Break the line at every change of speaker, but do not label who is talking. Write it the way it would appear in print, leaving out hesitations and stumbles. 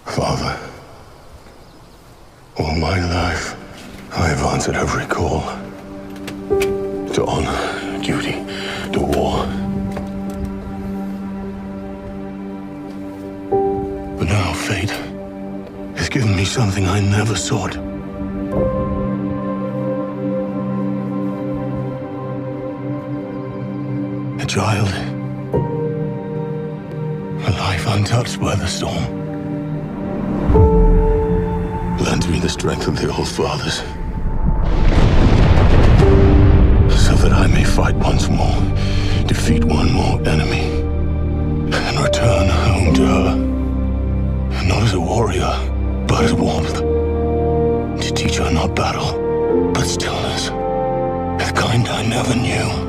Father, all my life, I have answered every call. To honor, duty, to war. But now fate has given me something I never sought. A child. A life untouched by the storm. Lends me the strength of the old fathers. So that I may fight once more, defeat one more enemy, and return home to her. Not as a warrior, but as warmth. To teach her not battle, but stillness. The kind I never knew.